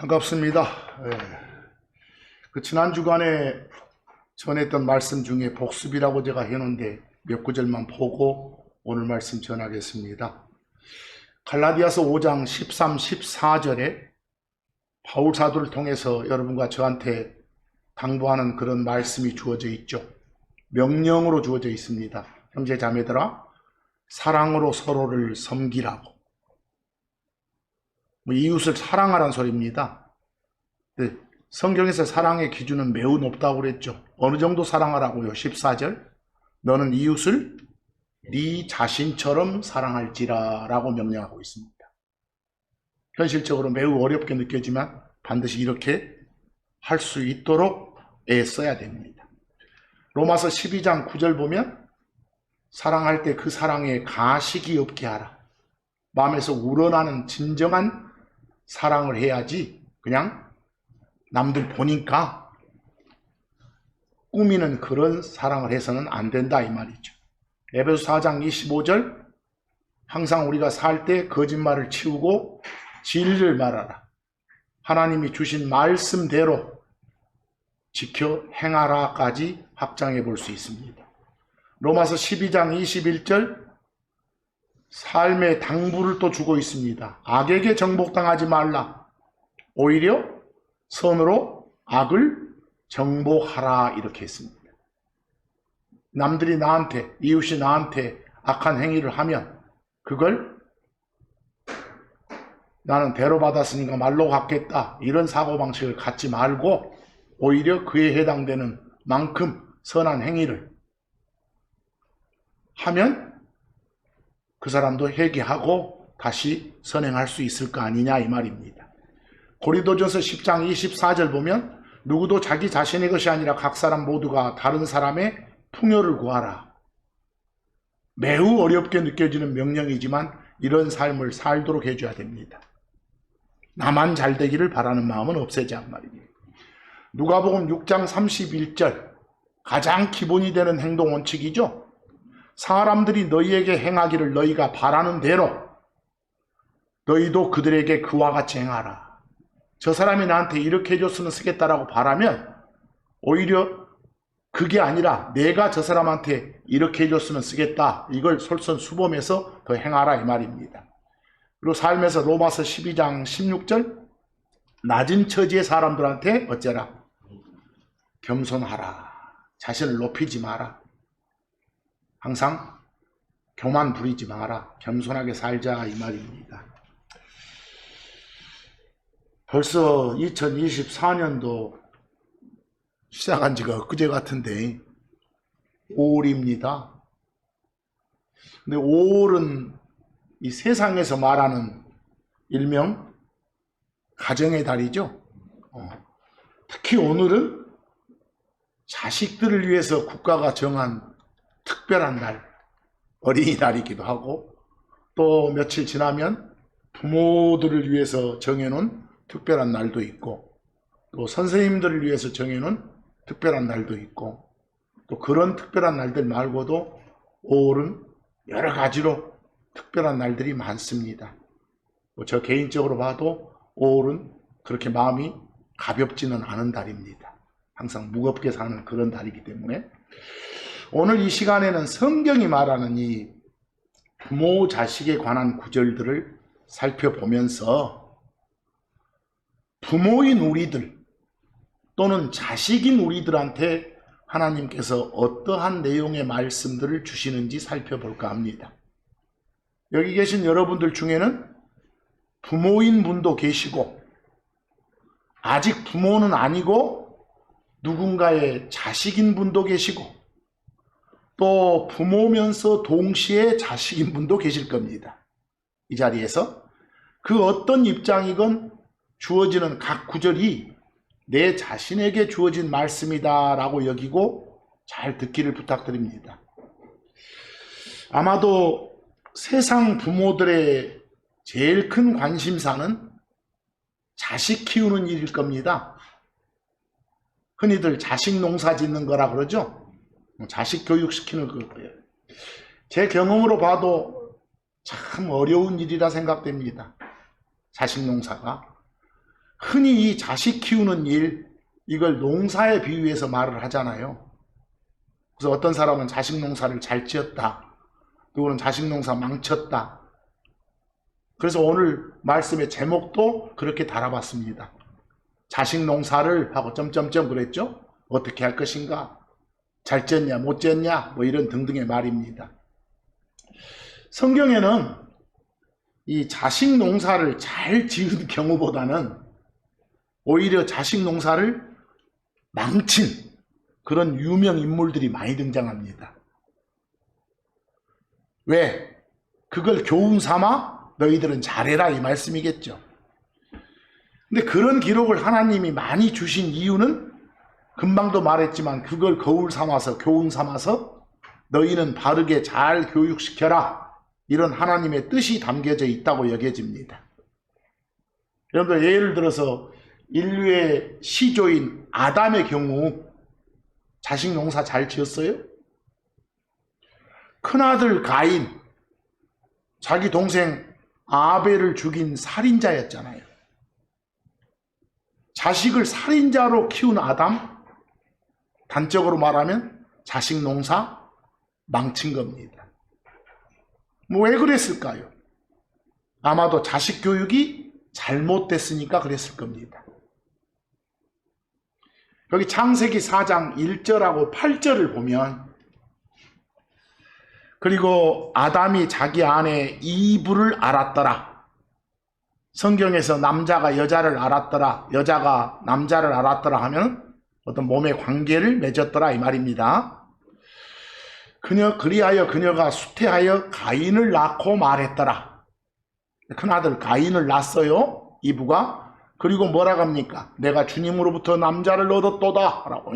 반갑습니다. 예. 지난 주간에 전했던 말씀 중에 복습이라고 제가 해놓은데 몇 구절만 보고 오늘 말씀 전하겠습니다. 갈라디아서 5장 13, 14절에 바울 사도를 통해서 여러분과 저한테 당부하는 그런 말씀이 주어져 있죠. 명령으로 주어져 있습니다. 형제 자매들아, 사랑으로 서로를 섬기라고. 이웃을 사랑하라는 소리입니다. 성경에서 사랑의 기준은 매우 높다고 그랬죠. 어느 정도 사랑하라고요? 14절. 너는 이웃을 네 자신처럼 사랑할지라 라고 명령하고 있습니다. 현실적으로 매우 어렵게 느껴지만 반드시 이렇게 할 수 있도록 애써야 됩니다. 로마서 12장 9절 보면 사랑할 때 그 사랑에 가식이 없게 하라. 마음에서 우러나는 진정한 사랑을 해야지 그냥 남들 보니까 꾸미는 그런 사랑을 해서는 안 된다 이 말이죠. 에베소 4장 25절 항상 우리가 살 때 거짓말을 치우고 진리를 말하라. 하나님이 주신 말씀대로 지켜 행하라까지 확장해 볼 수 있습니다. 로마서 12장 21절 삶의 당부를 또 주고 있습니다. 악에게 정복당하지 말라. 오히려 선으로 악을 정복하라 이렇게 했습니다. 남들이 나한테, 이웃이 나한테 악한 행위를 하면 그걸 나는 대로 받았으니까 말로 갚겠다 이런 사고방식을 갖지 말고 오히려 그에 해당되는 만큼 선한 행위를 하면 그 사람도 회개하고 다시 선행할 수 있을 거 아니냐 이 말입니다. 고린도전서 10장 24절 보면 누구도 자기 자신의 것이 아니라 각 사람 모두가 다른 사람의 풍요를 구하라. 매우 어렵게 느껴지는 명령이지만 이런 삶을 살도록 해줘야 됩니다. 나만 잘 되기를 바라는 마음은 없애자 말입니다. 누가복음 6장 31절 가장 기본이 되는 행동 원칙이죠. 사람들이 너희에게 행하기를 너희가 바라는 대로 너희도 그들에게 그와 같이 행하라. 저 사람이 나한테 이렇게 해줬으면 쓰겠다라고 바라면 오히려 그게 아니라 내가 저 사람한테 이렇게 해줬으면 쓰겠다. 이걸 솔선수범해서 더 행하라 이 말입니다. 그리고 삶에서 로마서 12장 16절 낮은 처지의 사람들한테 어째라? 겸손하라. 자신을 높이지 마라. 항상 교만 부리지 마라. 겸손하게 살자 이 말입니다. 벌써 2024년도 시작한 지가 엊그제 같은데 5월입니다. 근데 5월은 이 세상에서 말하는 일명 가정의 달이죠. 특히 오늘은 자식들을 위해서 국가가 정한 특별한 날, 어린이날이기도 하고 또 며칠 지나면 부모들을 위해서 정해놓은 특별한 날도 있고 또 선생님들을 위해서 정해놓은 특별한 날도 있고 또 그런 특별한 날들 말고도 5월은 여러 가지로 특별한 날들이 많습니다. 저 개인적으로 봐도 5월은 그렇게 마음이 가볍지는 않은 달입니다. 항상 무겁게 사는 그런 달이기 때문에 오늘 이 시간에는 성경이 말하는 이 부모 자식에 관한 구절들을 살펴보면서 부모인 우리들 또는 자식인 우리들한테 하나님께서 어떠한 내용의 말씀들을 주시는지 살펴볼까 합니다. 여기 계신 여러분들 중에는 부모인 분도 계시고 아직 부모는 아니고 누군가의 자식인 분도 계시고 또 부모면서 동시에 자식인 분도 계실 겁니다. 이 자리에서 그 어떤 입장이건 주어지는 각 구절이 내 자신에게 주어진 말씀이다 라고 여기고 잘 듣기를 부탁드립니다. 아마도 세상 부모들의 제일 큰 관심사는 자식 키우는 일일 겁니다. 흔히들 자식 농사 짓는 거라 그러죠. 자식 교육시키는 거예요. 제 경험으로 봐도 참 어려운 일이라 생각됩니다. 자식 농사가. 흔히 이 자식 키우는 일, 이걸 농사에 비유해서 말을 하잖아요. 그래서 어떤 사람은 자식 농사를 잘 지었다, 누구는 자식 농사 망쳤다. 그래서 오늘 말씀의 제목도 그렇게 달아봤습니다. 자식 농사를 하고 점점점 그랬죠. 어떻게 할 것인가, 잘 지었냐 못 지었냐, 뭐 이런 등등의 말입니다. 성경에는 이 자식 농사를 잘 지은 경우보다는 오히려 자식 농사를 망친 그런 유명 인물들이 많이 등장합니다. 왜? 그걸 교훈 삼아 너희들은 잘해라, 이 말씀이겠죠. 근데 그런 기록을 하나님이 많이 주신 이유는 금방도 말했지만 그걸 거울 삼아서, 교훈 삼아서 너희는 바르게 잘 교육시켜라, 이런 하나님의 뜻이 담겨져 있다고 여겨집니다. 여러분들, 예를 들어서 인류의 시조인 아담의 경우 자식 농사 잘 지었어요? 큰아들 가인, 자기 동생 아벨을 죽인 살인자였잖아요. 자식을 살인자로 키운 아담, 단적으로 말하면 자식 농사 망친 겁니다. 뭐 왜 그랬을까요? 아마도 자식 교육이 잘못됐으니까 그랬을 겁니다. 여기 창세기 4장 1절하고 8절을 보면, 그리고 아담이 자기 아내 이브를 알았더라. 성경에서 남자가 여자를 알았더라, 여자가 남자를 알았더라 하면 어떤 몸의 관계를 맺었더라, 이 말입니다. 그리하여 그녀가 수태하여 가인을 낳고 말했더라. 큰아들 가인을 낳았어요, 이브가. 그리고 뭐라고 합니까? 내가 주님으로부터 남자를 얻었도다 라고.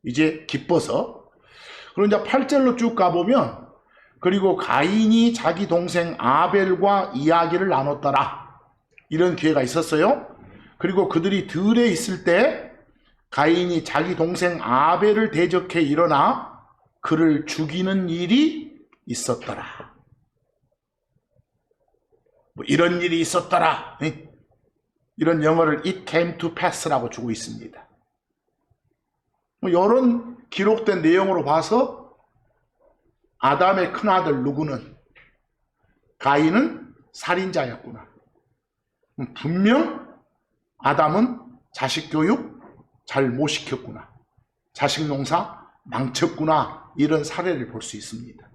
이제 기뻐서. 그리고 이제 8절로 쭉 가보면, 그리고 가인이 자기 동생 아벨과 이야기를 나눴더라, 이런 기회가 있었어요. 그리고 그들이 들에 있을 때 가인이 자기 동생 아벨을 대적해 일어나 그를 죽이는 일이 있었더라. 뭐 이런 일이 있었더라, 이런 영어를 it came to pass라고 주고 있습니다. 뭐 이런 기록된 내용으로 봐서 아담의 큰아들 누구는, 가인은 살인자였구나. 분명 아담은 자식 교육 잘 못 시켰구나, 자식 농사 망쳤구나, 이런 사례를 볼 수 있습니다.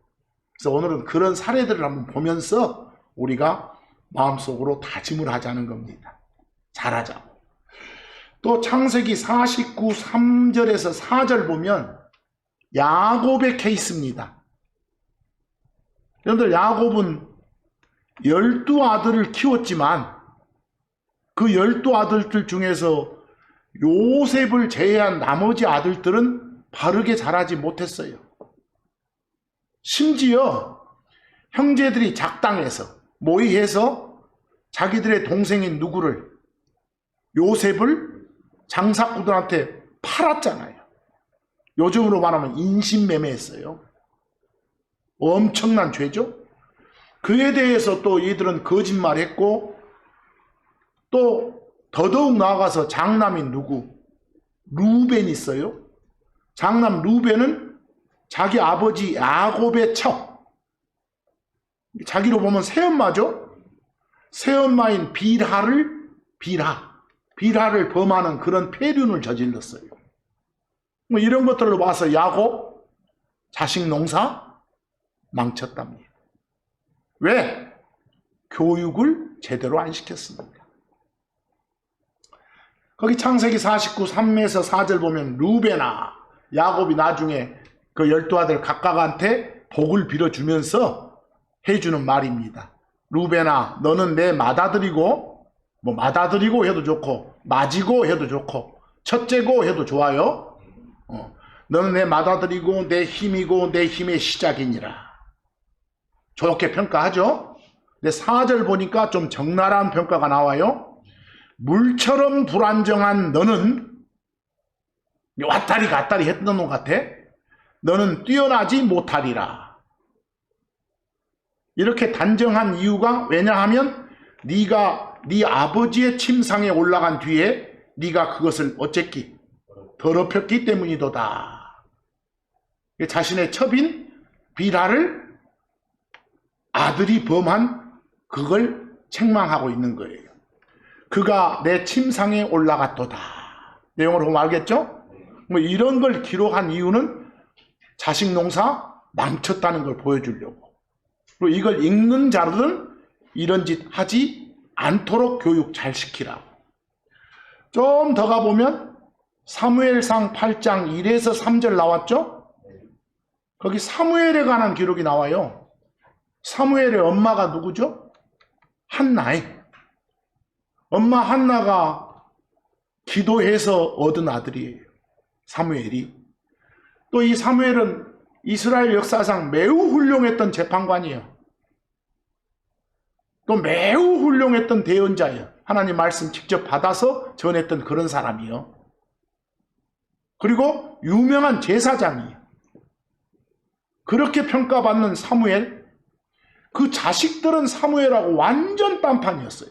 그래서 오늘은 그런 사례들을 한번 보면서 우리가 마음속으로 다짐을 하자는 겁니다. 잘하자고. 또 창세기 49, 3절에서 4절 보면 야곱의 케이스입니다. 여러분들, 야곱은 12아들을 키웠지만 그 12아들들 중에서 요셉을 제외한 나머지 아들들은 바르게 자라지 못했어요. 심지어 형제들이 작당해서 모의해서 자기들의 동생인 누구를, 요셉을 장사꾼들한테 팔았잖아요. 요즘으로 말하면 인신매매했어요. 엄청난 죄죠. 그에 대해서 또 얘들은 거짓말했고, 또 더더욱 나아가서 장남인 누구, 루벤 있어요. 장남 루벤은 자기 아버지 야곱의 척, 자기로 보면 새엄마죠. 새엄마인 빌하를 범하는 그런 폐륜을 저질렀어요. 뭐 이런 것들로 봐서 야곱 자식 농사 망쳤답니다. 왜? 교육을 제대로 안 시켰습니다. 거기 창세기 49, 3에서 4절 보면 루벤아, 야곱이 나중에 그 12아들 각각한테 복을 빌어주면서 해주는 말입니다. 루벤아, 너는 내 맏아들이고, 뭐 맏아들이고 해도 좋고, 맏이고 해도 좋고, 첫째고 해도 좋아요. 너는 내 맏아들이고 내 힘이고 내 힘의 시작이니라. 좋게 평가하죠. 근데 4절 보니까 좀 적나라한 평가가 나와요. 물처럼 불안정한 너는, 왔다리 갔다리 했던 것 같아. 너는 뛰어나지 못하리라. 이렇게 단정한 이유가, 왜냐하면 네가 네 아버지의 침상에 올라간 뒤에 네가 그것을 어쨌기? 더럽혔기 때문이도다. 자신의 첩인 비라를 아들이 범한 그걸 책망하고 있는 거예요. 그가 내 침상에 올라갔도다. 내용을 보면 알겠죠? 뭐 이런 걸 기록한 이유는 자식 농사 망쳤다는 걸 보여주려고. 그리고 이걸 읽는 자들은 이런 짓 하지 않도록 교육 잘 시키라고. 좀 더 가보면 사무엘상 8장 1에서 3절 나왔죠? 거기 사무엘에 관한 기록이 나와요. 사무엘의 엄마가 누구죠? 한나예요. 엄마 한나가 기도해서 얻은 아들이에요. 사무엘이. 또 이 사무엘은 이스라엘 역사상 매우 훌륭했던 재판관이에요. 또 매우 훌륭했던 대언자예요. 하나님 말씀 직접 받아서 전했던 그런 사람이에요. 그리고 유명한 제사장이에요. 그렇게 평가받는 사무엘, 그 자식들은 사무엘하고 완전 딴판이었어요.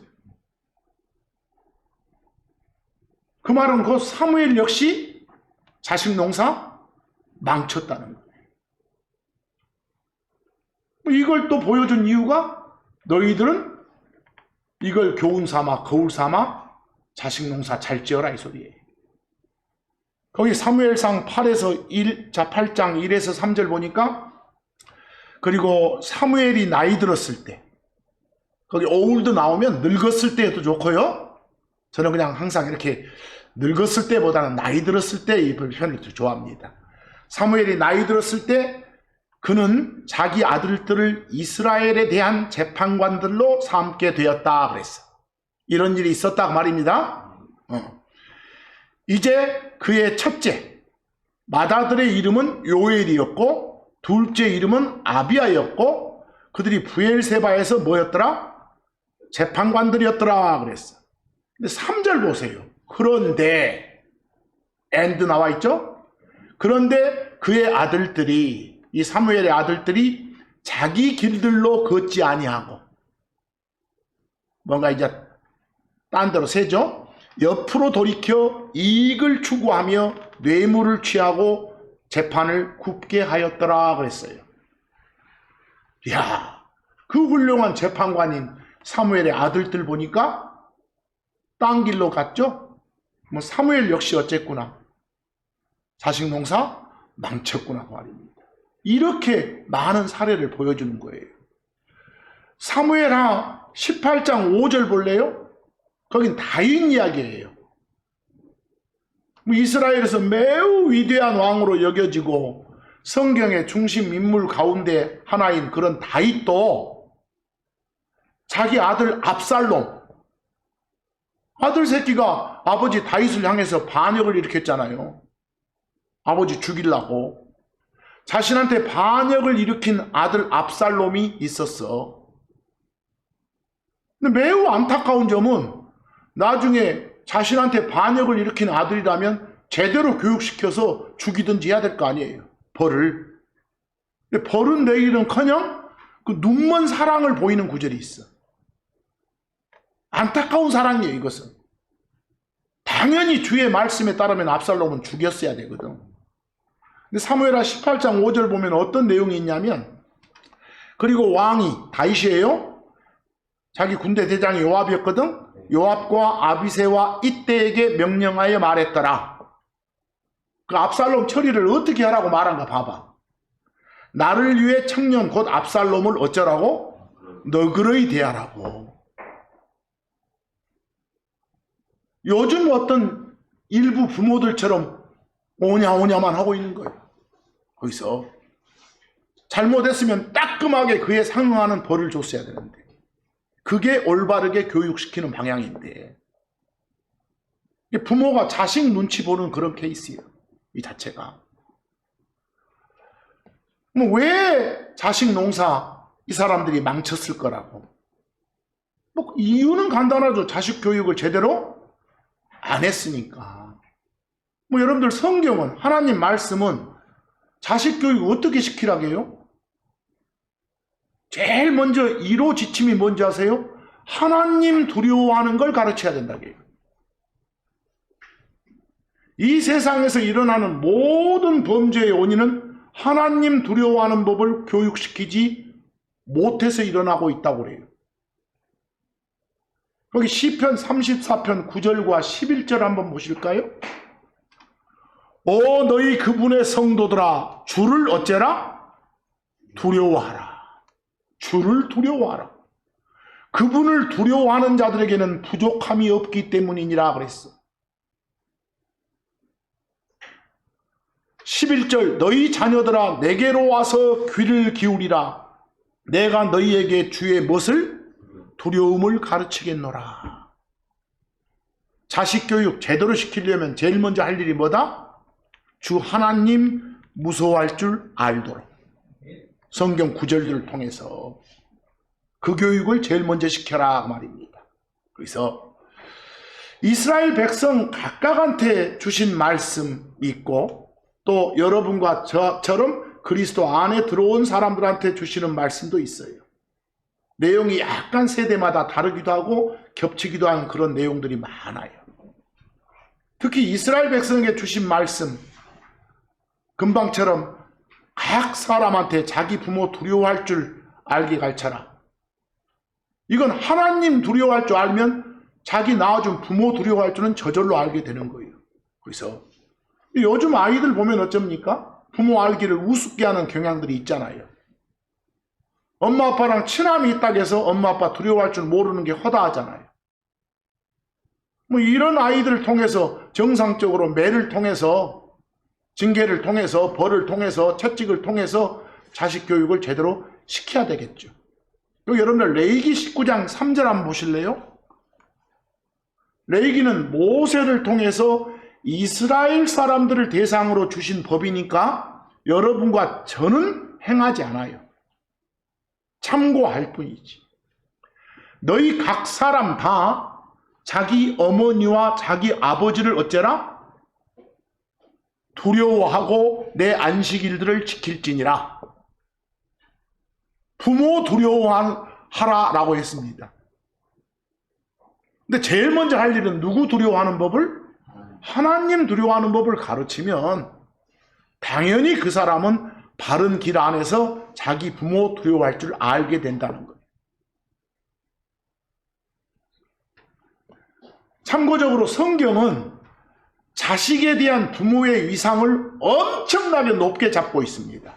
그 말은 그 사무엘 역시 자식 농사 망쳤다는 거예요. 이걸 또 보여준 이유가 너희들은 이걸 교훈 삼아 거울 삼아 자식 농사 잘 지어라 이 소리예요. 거기 사무엘상 8장 1에서 3절 보니까 그리고 사무엘이 나이 들었을 때 거기 오울드 나오면 늙었을 때도 좋고요. 저는 그냥 항상 이렇게 늙었을 때보다는 나이 들었을 때 이 표현을 좋아합니다. 사무엘이 나이 들었을 때 그는 자기 아들들을 이스라엘에 대한 재판관들로 삼게 되었다 그랬어. 이런 일이 있었다 말입니다. 이제 그의 첫째 맏아들의 이름은 요엘이었고 둘째 이름은 아비야였고 그들이 브엘세바에서 뭐였더라? 재판관들이었더라 그랬어. 근데 3절 보세요. 그런데 and 나와 있죠? 그런데 그의 아들들이 이 사무엘의 아들들이 자기 길들로 걷지 아니하고 뭔가 이제 딴 데로 새죠. 옆으로 돌이켜 이익을 추구하며 뇌물을 취하고 재판을 굽게 하였더라 그랬어요. 이야, 그 훌륭한 재판관인 사무엘의 아들들 보니까 딴 길로 갔죠. 뭐 사무엘 역시 어쨌구나. 자식 농사 망쳤구나 그 말입니다. 이렇게 많은 사례를 보여주는 거예요. 사무엘하 18장 5절 볼래요? 거긴 다윗 이야기예요. 이스라엘에서 매우 위대한 왕으로 여겨지고 성경의 중심 인물 가운데 하나인 그런 다윗도 자기 아들 압살롬, 아들 새끼가 아버지 다윗을 향해서 반역을 일으켰잖아요. 아버지 죽이려고. 자신한테 반역을 일으킨 아들 압살롬이 있었어. 근데 매우 안타까운 점은 나중에 자신한테 반역을 일으킨 아들이라면 제대로 교육시켜서 죽이든지 해야 될 거 아니에요. 벌을. 근데 벌은 내기는커녕 그 눈먼 사랑을 보이는 구절이 있어. 안타까운 사랑이에요, 이것은. 당연히 주의 말씀에 따르면 압살롬은 죽였어야 되거든. 근데 사무엘하 18장 5절 보면 어떤 내용이 있냐면 그리고 왕이 다윗이에요. 자기 군대 대장이 요압이었거든. 요압과 아비새와 이때에게 명령하여 말했더라. 그 압살롬 처리를 어떻게 하라고 말한가 봐봐. 나를 위해 청년 곧 압살롬을 어쩌라고? 너그러이 대하라고. 요즘 어떤 일부 부모들처럼 오냐오냐만 하고 있는 거예요. 거기서 잘못했으면 따끔하게 그에 상응하는 벌을 줬어야 되는데 그게 올바르게 교육시키는 방향인데 부모가 자식 눈치 보는 그런 케이스예요. 이 자체가. 왜 자식 농사 이 사람들이 망쳤을 거라고. 이유는 간단하죠. 자식 교육을 제대로 안 했으니까. 여러분들 성경은 하나님 말씀은 자식 교육 어떻게 시키라고 해요? 제일 먼저 1호 지침이 뭔지 아세요? 하나님 두려워하는 걸 가르쳐야 된다고 해요. 이 세상에서 일어나는 모든 범죄의 원인은 하나님 두려워하는 법을 교육시키지 못해서 일어나고 있다고 그래요. 거기 시편 34편 9절과 11절 한번 보실까요? 오 너희 그분의 성도들아 주를 어째라? 두려워하라. 주를 두려워하라. 그분을 두려워하는 자들에게는 부족함이 없기 때문이니라 그랬어. 11절 너희 자녀들아 내게로 와서 귀를 기울이라. 내가 너희에게 주의 무엇을? 두려움을 가르치겠노라. 자식 교육 제대로 시키려면 제일 먼저 할 일이 뭐다? 주 하나님 무서워할 줄 알도록 성경 구절들을 통해서 그 교육을 제일 먼저 시켜라 말입니다. 그래서 이스라엘 백성 각각한테 주신 말씀이 있고 또 여러분과 저처럼 그리스도 안에 들어온 사람들한테 주시는 말씀도 있어요. 내용이 약간 세대마다 다르기도 하고 겹치기도 하는 그런 내용들이 많아요. 특히 이스라엘 백성에게 주신 말씀 금방처럼 각 사람한테 자기 부모 두려워할 줄 알게 가르쳐라. 이건 하나님 두려워할 줄 알면 자기 낳아준 부모 두려워할 줄은 저절로 알게 되는 거예요. 그래서 요즘 아이들 보면 어쩝니까? 부모 알기를 우습게 하는 경향들이 있잖아요. 엄마 아빠랑 친함이 있다고 해서 엄마 아빠 두려워할 줄 모르는 게 허다하잖아요. 뭐 이런 아이들을 통해서 정상적으로 매를 통해서 징계를 통해서 벌을 통해서 채찍을 통해서 자식 교육을 제대로 시켜야 되겠죠. 그리고 여러분들 레위기 19장 3절 한번 보실래요? 레위기는 모세를 통해서 이스라엘 사람들을 대상으로 주신 법이니까 여러분과 저는 행하지 않아요. 참고할 뿐이지. 너희 각 사람 다 자기 어머니와 자기 아버지를 어째라? 두려워하고 내 안식일들을 지킬지니라. 부모 두려워하라 라고 했습니다. 근데 제일 먼저 할 일은 누구 두려워하는 법을? 하나님 두려워하는 법을 가르치면 당연히 그 사람은 바른 길 안에서 자기 부모 두려워할 줄 알게 된다는 거예요. 참고적으로 성경은 자식에 대한 부모의 위상을 엄청나게 높게 잡고 있습니다.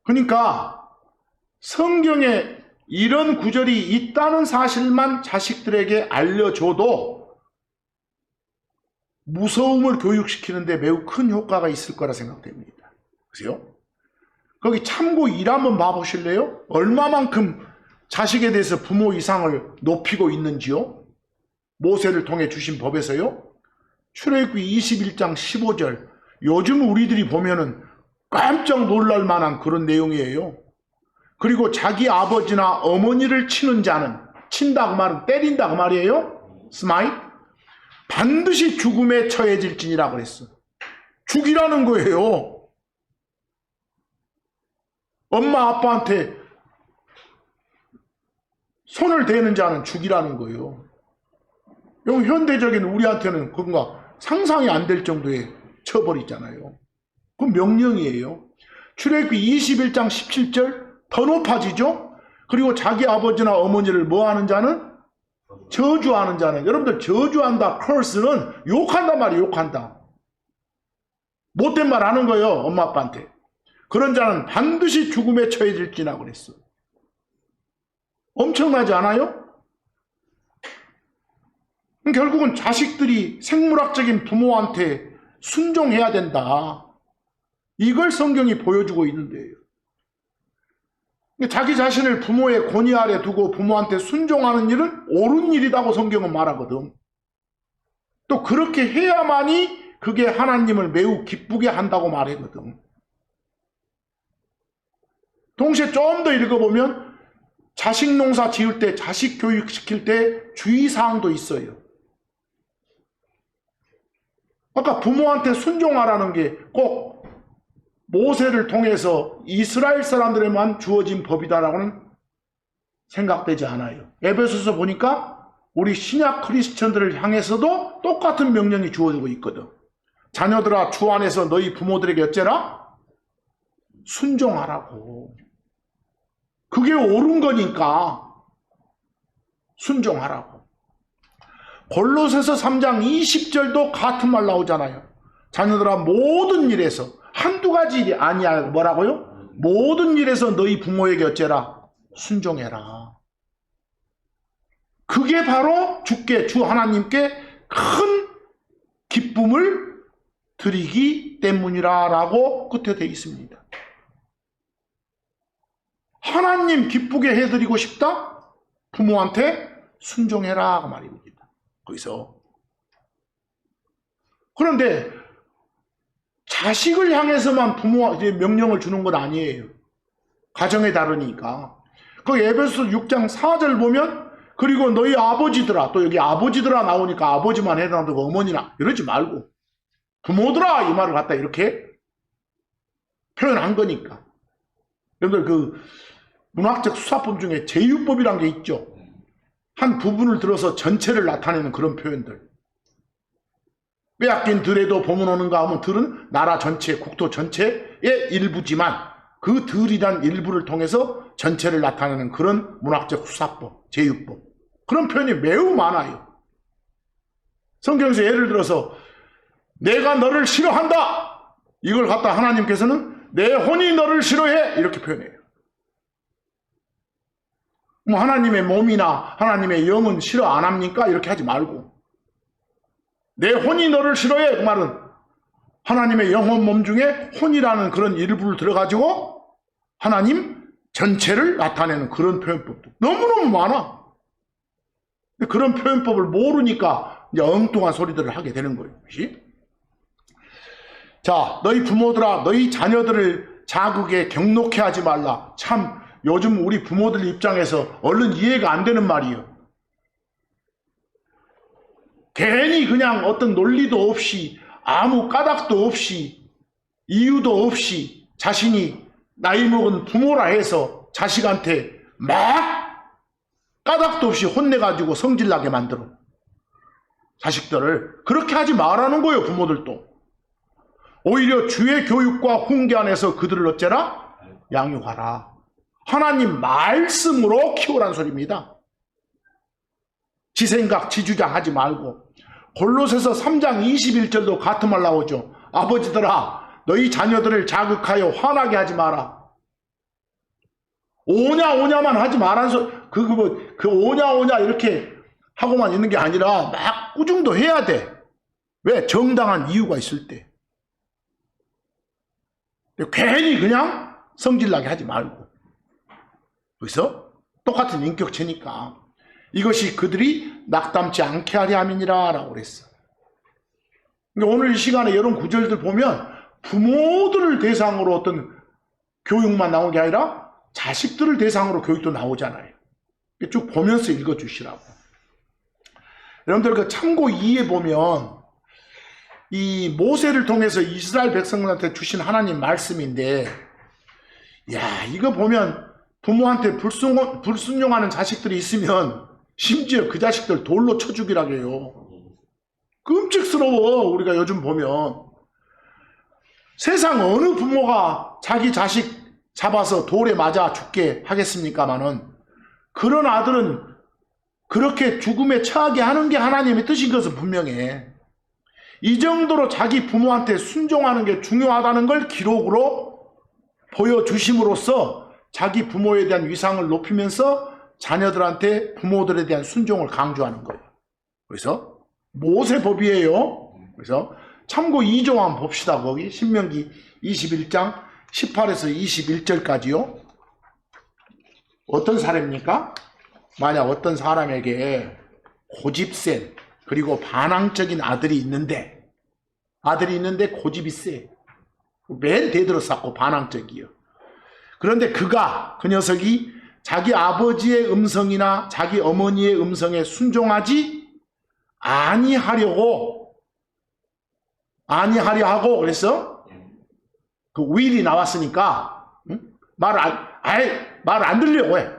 그러니까 성경에 이런 구절이 있다는 사실만 자식들에게 알려줘도 무서움을 교육시키는데 매우 큰 효과가 있을 거라 생각됩니다. 그죠? 거기 참고 1 한번 봐보실래요? 얼마만큼 자식에 대해서 부모 이상을 높이고 있는지요? 모세를 통해 주신 법에서요. 출애굽기 21장 15절. 요즘 우리들이 보면은 깜짝 놀랄 만한 그런 내용이에요. 그리고 자기 아버지나 어머니를 치는 자는, 친다 그 말은 때린다 그 말이에요. 스마잇. 반드시 죽음에 처해질지니라 그랬어. 죽이라는 거예요. 엄마 아빠한테 손을 대는 자는 죽이라는 거예요. 여기 현대적인 우리한테는 그건가 상상이 안 될 정도의 처벌이잖아요. 그건 명령이에요. 출애굽기 21장 17절 더 높아지죠. 그리고 자기 아버지나 어머니를 뭐 하는 자는? 저주하는 자는. 여러분들 저주한다, curse는 욕한단 말이에요. 욕한다. 못된 말 하는 거예요. 엄마 아빠한테. 그런 자는 반드시 죽음에 처해질지나 그랬어. 엄청나지 않아요? 결국은 자식들이 생물학적인 부모한테 순종해야 된다. 이걸 성경이 보여주고 있는데요. 자기 자신을 부모의 권위 아래 두고 부모한테 순종하는 일은 옳은 일이라고 성경은 말하거든. 또 그렇게 해야만이 그게 하나님을 매우 기쁘게 한다고 말하거든. 동시에 좀 더 읽어보면 자식 농사 지을 때, 자식 교육시킬 때 주의사항도 있어요. 아까 부모한테 순종하라는 게 꼭 모세를 통해서 이스라엘 사람들에만 주어진 법이다라고는 생각되지 않아요. 에베소서 보니까 우리 신약 크리스천들을 향해서도 똑같은 명령이 주어지고 있거든. 자녀들아 주 안에서 너희 부모들에게 어째라? 순종하라고. 그게 옳은 거니까 순종하라고. 골로새서 3장 20절도 같은 말 나오잖아요. 자녀들아 모든 일에서, 한두 가지 일이 아니야. 뭐라고요? 모든 일에서 너희 부모에게 어째라? 순종해라. 그게 바로 주 하나님께 큰 기쁨을 드리기 때문이라 라고 끝에 되어 있습니다. 하나님 기쁘게 해드리고 싶다? 부모한테 순종해라 그 말입니다. 거기서. 그런데 자식을 향해서만 부모한테 명령을 주는 건 아니에요. 가정에 다르니까. 그 에베소 6장 4절 보면 그리고 너희 아버지들아, 또 여기 아버지들아 나오니까 아버지만 해당되고 어머니나 이러지 말고 부모들아 이 말을 갖다 이렇게 표현한 거니까. 여러분들 그 문학적 수사법 중에 제유법이란 게 있죠. 한 부분을 들어서 전체를 나타내는 그런 표현들. 빼앗긴 들에도 봄은 오는가 하면 들은 나라 전체, 국토 전체의 일부지만 그 들이란 일부를 통해서 전체를 나타내는 그런 문학적 수사법, 제유법. 그런 표현이 매우 많아요. 성경에서 예를 들어서 내가 너를 싫어한다. 이걸 갖다 하나님께서는 내 혼이 너를 싫어해. 이렇게 표현해요. 뭐 하나님의 몸이나 하나님의 영은 싫어 안 합니까? 이렇게 하지 말고 내 혼이 너를 싫어해. 그 말은 하나님의 영혼 몸 중에 혼이라는 그런 일부를 들어가지고 하나님 전체를 나타내는 그런 표현법도 너무너무 많아. 근데 그런 표현법을 모르니까 이제 엉뚱한 소리들을 하게 되는 거예요. 그치? 자, 너희 부모들아 너희 자녀들을 자극에 경록해 하지 말라. 참 요즘 우리 부모들 입장에서 얼른 이해가 안 되는 말이에요. 괜히 그냥 어떤 논리도 없이 아무 까닭도 없이 이유도 없이 자신이 나이 먹은 부모라 해서 자식한테 막 까닭도 없이 혼내가지고 성질나게 만들어. 자식들을 그렇게 하지 말라는 거예요. 부모들도. 오히려 주의 교육과 훈계 안에서 그들을 어째라? 양육하라. 하나님 말씀으로 키우라는 소리입니다. 지 생각, 지 주장 하지 말고. 골로새서 3장 21절도 같은 말 나오죠. 아버지들아 너희 자녀들을 자극하여 화나게 하지 마라. 오냐 오냐만 하지 말라는 소리. 그 오냐 오냐 이렇게 하고만 있는 게 아니라 막 꾸중도 해야 돼. 왜? 정당한 이유가 있을 때. 괜히 그냥 성질나게 하지 말고. 그래서 똑같은 인격체니까 이것이 그들이 낙담치 않게 하려 함이니라 라고 그랬어. 그러니까 오늘 이 시간에 이런 구절들 보면 부모들을 대상으로 어떤 교육만 나온 게 아니라 자식들을 대상으로 교육도 나오잖아요. 쭉 보면서 읽어주시라고. 여러분들 그 참고 2에 보면 이 모세를 통해서 이스라엘 백성들한테 주신 하나님 말씀인데, 야 이거 보면 부모한테 불순종하는 자식들이 있으면 심지어 그 자식들 돌로 쳐 죽이라고 해요. 끔찍스러워. 우리가 요즘 보면 세상 어느 부모가 자기 자식 잡아서 돌에 맞아 죽게 하겠습니까마는 그런 아들은 그렇게 죽음에 처하게 하는 게 하나님의 뜻인 것은 분명해. 이 정도로 자기 부모한테 순종하는 게 중요하다는 걸 기록으로 보여주심으로써 자기 부모에 대한 위상을 높이면서 자녀들한테 부모들에 대한 순종을 강조하는 거예요. 그래서 모세법이에요. 그래서 참고 2조 한번 봅시다. 거기 신명기 21장 18에서 21절까지요. 어떤 사례입니까? 만약 어떤 사람에게 고집센 그리고 반항적인 아들이 있는데 고집이 세. 맨 대들어 쌓고 반항적이요. 그런데 그 녀석이 자기 아버지의 음성이나 자기 어머니의 음성에 순종하지 아니하려 하고 그래서 그 will이 나왔으니까 말 안 들려고 해.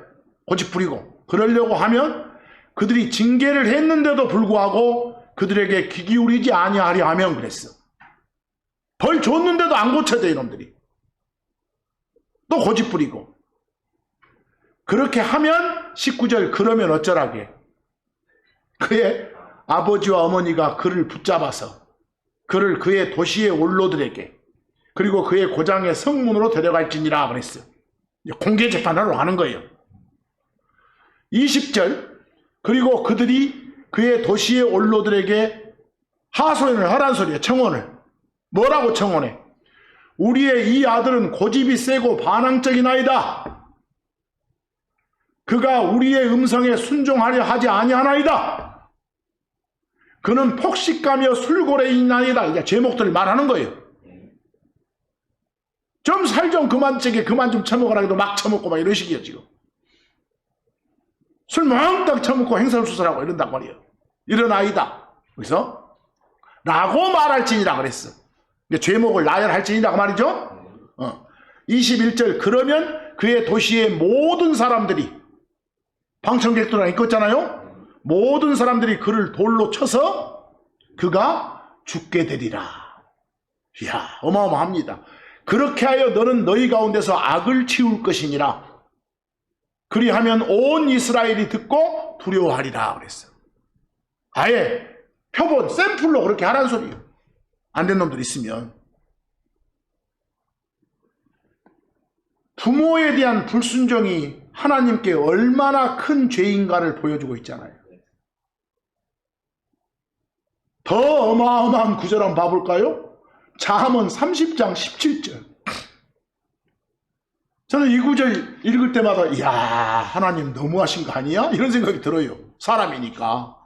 고집부리고 그러려고 하면 그들이 징계를 했는데도 불구하고 그들에게 귀 기울이지 아니하려 하면 그랬어. 벌 줬는데도 안 고쳐져 이놈들이. 또 고집부리고. 그렇게 하면 19절 그러면 어쩌라게. 그의 아버지와 어머니가 그를 붙잡아서 그를 그의 도시의 원로들에게 그리고 그의 고장의 성문으로 데려갈지니라 그랬어요. 공개 재판하러 가는 거예요. 20절 그리고 그들이 그의 도시의 원로들에게 하소연을 하란 소리예요. 청혼을. 뭐라고 청혼해? 우리의 이 아들은 고집이 세고 반항적이나이다. 그가 우리의 음성에 순종하려 하지 아니하나이다. 그는 폭식가며 술고래이나이다. 이게 제목들을 말하는 거예요. 좀 살 좀 그만 찌게 그만 좀 처먹으라 해도 막 처먹고 막 이런 식이에요 지금. 술 멍땅 처먹고 행설수설하고 이런단 말이에요. 이런 아이다. 그래서 라고 말할지니라 그랬어. 죄목을 나열할지니라 그 말이죠. 21절 그러면 그의 도시의 모든 사람들이 방청객들 안 있었잖아요. 모든 사람들이 그를 돌로 쳐서 그가 죽게 되리라. 이야 어마어마합니다. 그렇게 하여 너는 너희 가운데서 악을 치울 것이니라. 그리하면 온 이스라엘이 듣고 두려워하리라 그랬어. 아예 표본 샘플로 그렇게 하라는 소리예요. 안 된 놈들 있으면. 부모에 대한 불순종이 하나님께 얼마나 큰 죄인가를 보여주고 있잖아요. 더 어마어마한 구절 한번 봐볼까요? 잠언 30장 17절. 저는 이 구절 읽을 때마다 이야 하나님 너무하신 거 아니야? 이런 생각이 들어요. 사람이니까.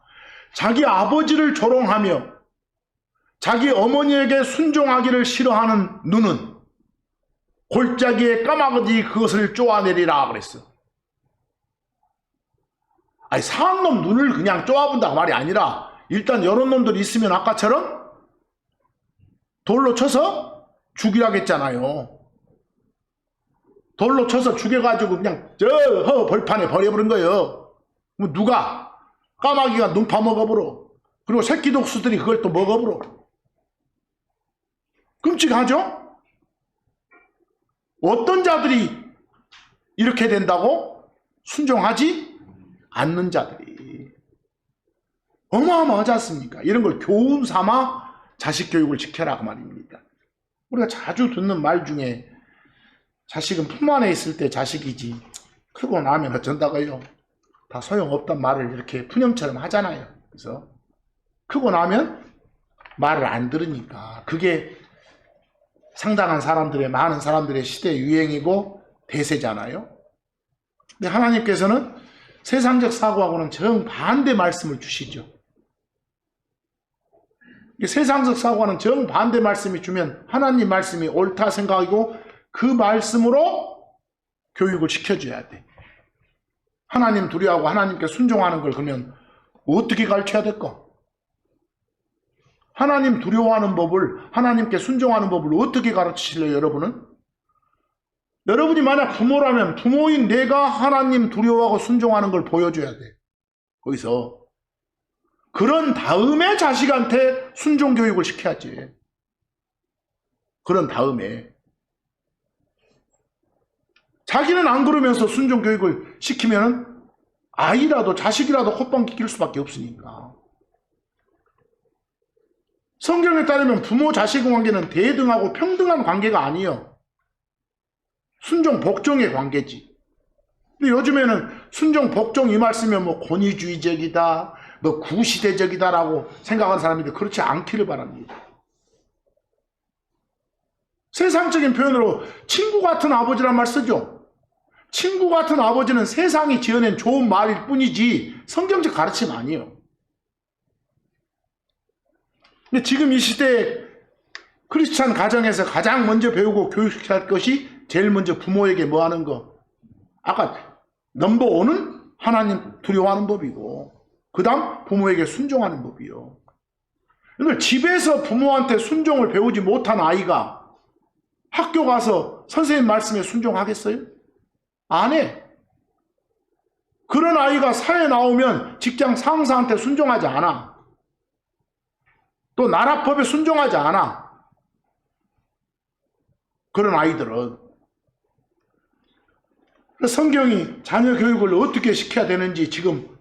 자기 아버지를 조롱하며 자기 어머니에게 순종하기를 싫어하는 눈은 골짜기에 까마귀 그것을 쪼아내리라 그랬어. 아니 사한 놈 눈을 그냥 쪼아본다고 말이 아니라 일단 이런 놈들이 있으면 아까처럼 돌로 쳐서 죽이라겠잖아요. 돌로 쳐서 죽여가지고 그냥 저 벌판에 버려버린 거예요. 뭐 누가 까마귀가 눈 파먹어버려. 그리고 새끼 독수들이 그걸 또 먹어버려. 끔찍하죠? 어떤 자들이 이렇게 된다고? 순종하지 않는 자들이. 어마어마하지 않습니까? 이런 걸 교훈 삼아 자식 교육을 지켜라 그 말입니다. 우리가 자주 듣는 말 중에 자식은 품 안에 있을 때 자식이지 크고 나면 어쩐다고요? 다 소용없단 말을 이렇게 푸념처럼 하잖아요. 그래서 크고 나면 말을 안 들으니까 그게 상당한 사람들의 많은 사람들의 시대 유행이고 대세잖아요. 근데 하나님께서는 세상적 사고하고는 정반대 말씀을 주시죠. 세상적 사고와는 정반대 말씀이 주면 하나님 말씀이 옳다 생각하고 그 말씀으로 교육을 시켜줘야 돼. 하나님 두려워하고 하나님께 순종하는 걸 그러면 어떻게 가르쳐야 될까? 하나님 두려워하는 법을 하나님께 순종하는 법을 어떻게 가르치실래요 여러분은? 여러분이 만약 부모라면 부모인 내가 하나님 두려워하고 순종하는 걸 보여줘야 돼. 거기서 그런 다음에 자식한테 순종 교육을 시켜야지. 그런 다음에. 자기는 안 그러면서 순종 교육을 시키면 아이라도 자식이라도 콧방귀 낄 수밖에 없으니까. 성경에 따르면 부모 자식 관계는 대등하고 평등한 관계가 아니에요. 순종 복종의 관계지. 근데 요즘에는 순종 복종 이 말씀이면 뭐 권위주의적이다, 뭐 구시대적이다라고 생각하는 사람인데 그렇지 않기를 바랍니다. 세상적인 표현으로 친구 같은 아버지란 말 쓰죠. 친구 같은 아버지는 세상이 지어낸 좋은 말일 뿐이지 성경적 가르침 아니에요. 근데 지금 이 시대에 크리스찬 가정에서 가장 먼저 배우고 교육시켜야 할 것이 제일 먼저 부모에게 뭐 하는 거. 아까 넘버 1은 하나님 두려워하는 법이고 그 다음 부모에게 순종하는 법이요. 근데 집에서 부모한테 순종을 배우지 못한 아이가 학교 가서 선생님 말씀에 순종하겠어요? 안 해. 그런 아이가 사회 나오면 직장 상사한테 순종하지 않아. 또 나라법에 순종하지 않아. 그런 아이들은. 성경이 자녀 교육을 어떻게 시켜야 되는지 지금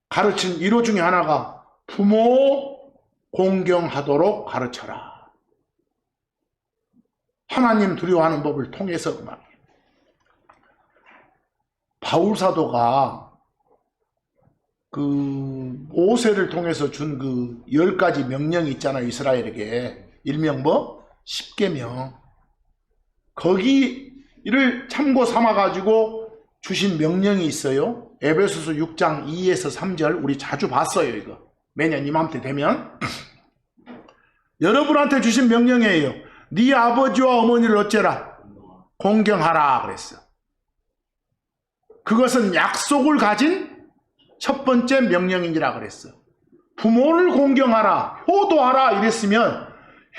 가르친 1호 중에 하나가 부모 공경하도록 가르쳐라. 하나님 두려워하는 법을 통해서 그 말이에요. 바울 사도가 그 모세를 통해서 준 그 10가지 명령이 있잖아요. 이스라엘에게. 일명 뭐? 10계명. 거기를 참고 삼아가지고 주신 명령이 있어요. 에베소서 6장 2에서 3절 우리 자주 봤어요. 이거 매년 이맘때 되면. 여러분한테 주신 명령이에요. 네 아버지와 어머니를 어째라? 공경하라 그랬어. 그것은 약속을 가진 첫 번째 명령이니라 그랬어. 부모를 공경하라, 효도하라 이랬으면